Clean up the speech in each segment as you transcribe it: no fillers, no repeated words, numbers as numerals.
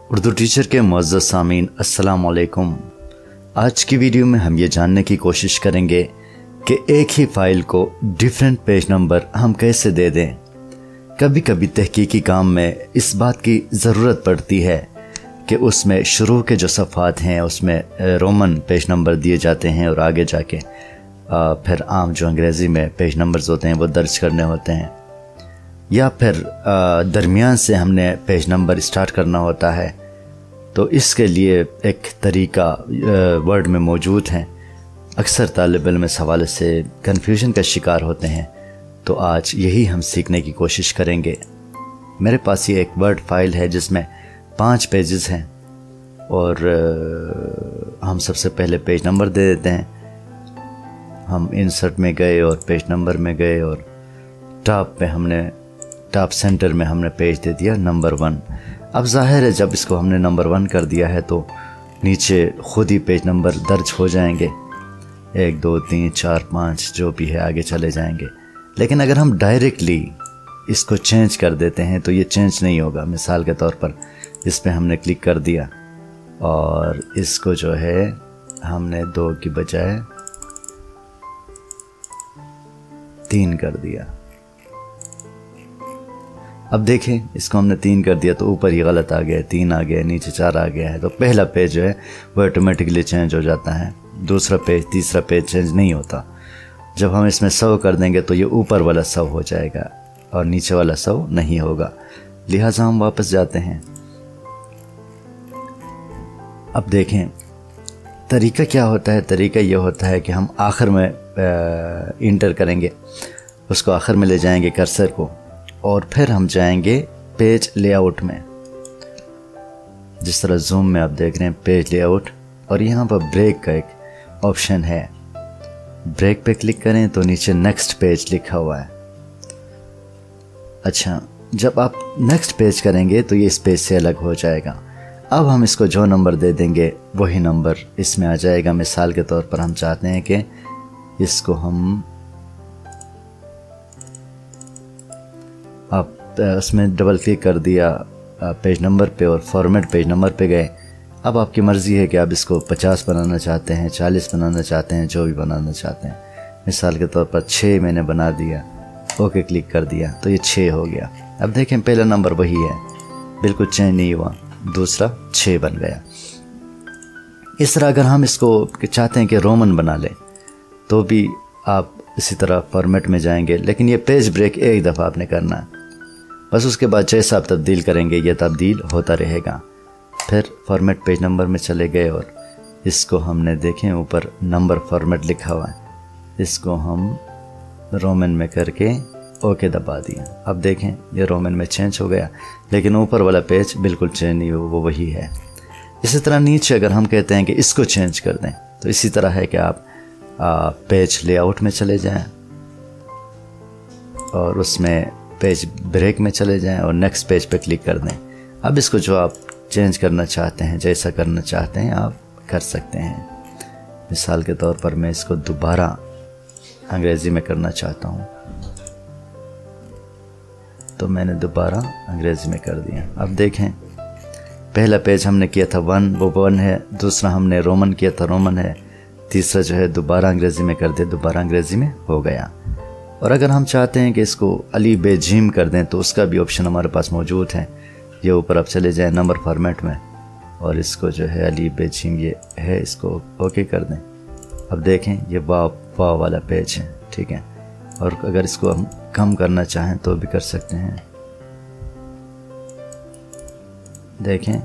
Urdu teacher के मुअज़्ज़ज़ सामीन अस्सलाम वालेकुम। आज की वीडियो में हम ये जानने की कोशिश करेंगे कि एक ही फ़ाइल को डिफरेंट पेज नंबर हम कैसे दे दें। कभी कभी तहकीकी काम में इस बात की ज़रूरत पड़ती है कि उसमें शुरू के जो सफ़ात हैं उसमें रोमन पेज नंबर दिए जाते हैं और आगे जाके फिर आम जो अंग्रेज़ी में पेज नंबर्स होते हैं वो दर्ज करने होते हैं, या फिर दरमियान से हमने पेज नंबर स्टार्ट करना होता है। तो इसके लिए एक तरीका वर्ड में मौजूद है। अक्सर तालिब इल्म इस हवाले से कन्फ्यूजन का शिकार होते हैं, तो आज यही हम सीखने की कोशिश करेंगे। मेरे पास ये एक वर्ड फाइल है जिसमें 5 पेजेस हैं और हम सबसे पहले पेज नंबर दे देते हैं। हम इंसर्ट में गए और पेज नंबर में गए और टॉप सेंटर में हमने पेज दे दिया नंबर 1। अब जाहिर है जब इसको हमने नंबर 1 कर दिया है तो नीचे खुद ही पेज नंबर दर्ज हो जाएंगे, 1 2 3 4 5 जो भी है आगे चले जाएंगे। लेकिन अगर हम डायरेक्टली इसको चेंज कर देते हैं तो ये चेंज नहीं होगा। मिसाल के तौर पर इस पर हमने क्लिक कर दिया और इसको जो है हमने 2 की बजाय 3 कर दिया। अब देखें इसको हमने 3 कर दिया तो ऊपर ही गलत आ गया, 3 आ गया, नीचे 4 आ गया है। तो पहला पेज जो है वो ऑटोमेटिकली चेंज हो जाता है, दूसरा पेज तीसरा पेज चेंज नहीं होता। जब हम इसमें 100 कर देंगे तो ये ऊपर वाला 100 हो जाएगा और नीचे वाला 100 नहीं होगा। लिहाजा हम वापस जाते हैं। अब देखें तरीका क्या होता है। तरीका ये होता है कि हम आखिर में इंटर करेंगे, उसको आखिर में ले जाएंगे कर्सर को, और फिर हम जाएंगे पेज लेआउट में। जिस तरह जूम में आप देख रहे हैं पेज लेआउट, और यहाँ पर ब्रेक का एक ऑप्शन है। ब्रेक पे क्लिक करें तो नीचे नेक्स्ट पेज लिखा हुआ है। अच्छा, जब आप नेक्स्ट पेज करेंगे तो ये इस पेज से अलग हो जाएगा। अब हम इसको जो नंबर दे देंगे वही नंबर इसमें आ जाएगा। मिसाल के तौर पर हम चाहते हैं कि इसको हम आप उसमें डबल क्लिक कर दिया पेज नंबर पे और फॉर्मेट पेज नंबर पे गए। अब आपकी मर्ज़ी है कि आप इसको 50 बनाना चाहते हैं, 40 बनाना चाहते हैं, जो भी बनाना चाहते हैं। मिसाल के तौर पर 6 मैंने बना दिया, ओके क्लिक कर दिया तो ये 6 हो गया। अब देखें पहला नंबर वही है, बिल्कुल चेंज नहीं हुआ, दूसरा 6 बन गया। इस तरह अगर हम इसको चाहते हैं कि रोमन बना लें तो भी आप इसी तरह फॉर्मेट में जाएंगे, लेकिन ये पेज ब्रेक एक दफ़ा आपने करना है बस। उसके बाद जैसा आप तब्दील करेंगे ये तब्दील होता रहेगा। फिर फॉर्मेट पेज नंबर में चले गए और इसको हमने देखें ऊपर नंबर फॉर्मेट लिखा हुआ है, इसको हम रोमन में करके ओके दबा दिया। अब देखें ये रोमन में चेंज हो गया, लेकिन ऊपर वाला पेज बिल्कुल चेंज नहीं हो, वो वही है। इसी तरह नीचे अगर हम कहते हैं कि इसको चेंज कर दें तो इसी तरह है कि आप पेज लेआउट में चले जाएं और उसमें पेज ब्रेक में चले जाएं और नेक्स्ट पेज पे क्लिक कर दें। अब इसको जो आप चेंज करना चाहते हैं, जैसा करना चाहते हैं आप कर सकते हैं। मिसाल के तौर पर मैं इसको दोबारा अंग्रेज़ी में करना चाहता हूँ तो मैंने दोबारा अंग्रेज़ी में कर दिया। अब देखें पहला पेज हमने किया था 1, वो 1 है। दूसरा हमने रोमन किया था, रोमन है। तीसरा जो है दोबारा अंग्रेज़ी में कर दे, दोबारा अंग्रेज़ी में हो गया। और अगर हम चाहते हैं कि इसको अली बे जीम कर दें तो उसका भी ऑप्शन हमारे पास मौजूद है। ये ऊपर आप चले जाएं नंबर फॉर्मेट में और इसको जो है अली बे जीम ये है, इसको ओके कर दें। अब देखें ये वाव वाला पेज है, ठीक है। और अगर इसको हम कम करना चाहें तो भी कर सकते हैं। देखें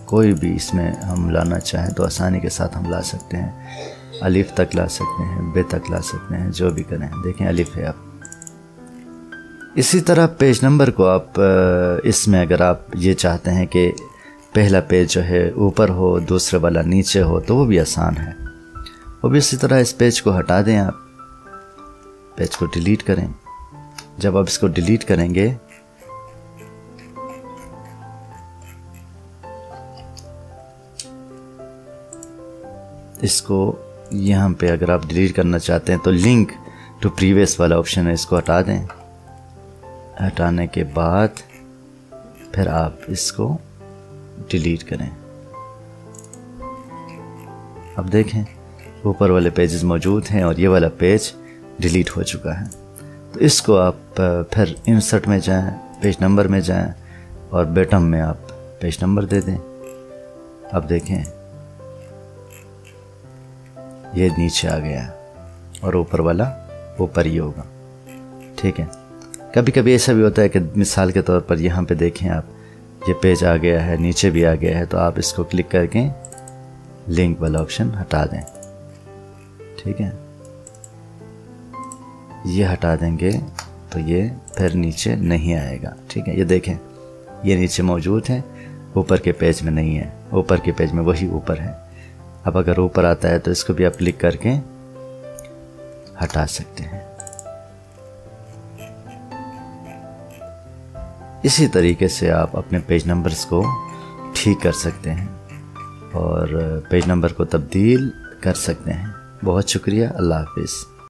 कोई भी इसमें हम लाना चाहें तो आसानी के साथ हम ला सकते हैं। अलिफ तक ला सकते हैं, बे तक ला सकते हैं, जो भी करें। देखें अलिफ है। अब इसी तरह पेज नंबर को आप इसमें अगर आप ये चाहते हैं कि पहला पेज जो है ऊपर हो, दूसरे वाला नीचे हो, तो वो भी आसान है। वो भी इसी तरह इस पेज को हटा दें, आप पेज को डिलीट करें। जब आप इसको डिलीट करेंगे इसको यहाँ पे अगर आप डिलीट करना चाहते हैं तो लिंक टू प्रीवियस वाला ऑप्शन है, इसको हटा दें। हटाने के बाद फिर आप इसको डिलीट करें। अब देखें ऊपर वाले पेजेस मौजूद हैं और ये वाला पेज डिलीट हो चुका है। तो इसको आप फिर इंसर्ट में जाएं, पेज नंबर में जाएं और बॉटम में आप पेज नंबर दे दें। अब देखें ये नीचे आ गया और ऊपर वाला ऊपर ही होगा। ठीक है, कभी कभी ऐसा भी होता है कि मिसाल के तौर पर यहाँ पे देखें आप, ये पेज आ गया है, नीचे भी आ गया है, तो आप इसको क्लिक करके लिंक वाला ऑप्शन हटा दें। ठीक है, ये हटा देंगे तो ये फिर नीचे नहीं आएगा। ठीक है, ये देखें ये नीचे मौजूद है, ऊपर के पेज में नहीं है, ऊपर के पेज में वही ऊपर है। अब अगर ऊपर आता है तो इसको भी आप क्लिक करके हटा सकते हैं। इसी तरीके से आप अपने पेज नंबर्स को ठीक कर सकते हैं और पेज नंबर को तब्दील कर सकते हैं। बहुत शुक्रिया, अल्लाह हाफिज़।